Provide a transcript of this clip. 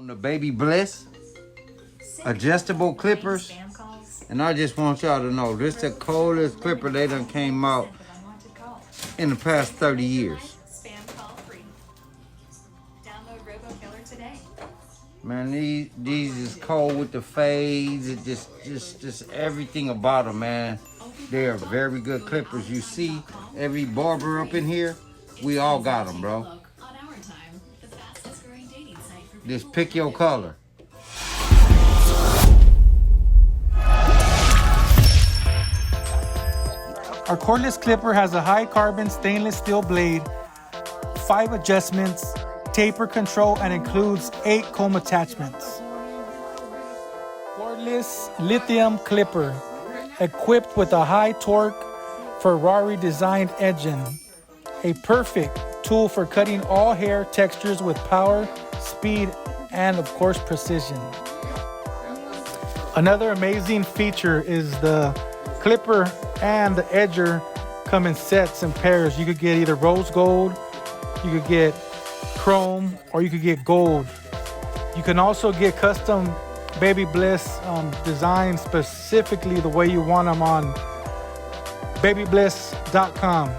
on the Babylyss adjustable clippers, and I just want y'all to know this is the coldest clipper they done came out in the past 30 years. Man, these is cold with the fades. It just everything about them, man. They are very good clippers. You see every barber up in here, we all got them, bro. Just pick your color. Our cordless clipper has a high carbon stainless steel blade, 5 adjustments, taper control, and includes 8 comb attachments. Cordless lithium clipper, equipped with a high torque Ferrari-designed engine. A perfect tool for cutting all hair textures with power, speed, and of course precision. Another amazing feature is the clipper and the edger come in sets and pairs. You could get either rose gold, you could get chrome, or you could get gold. You can also get custom Babylyss designs specifically the way you want them on Babylyss.com.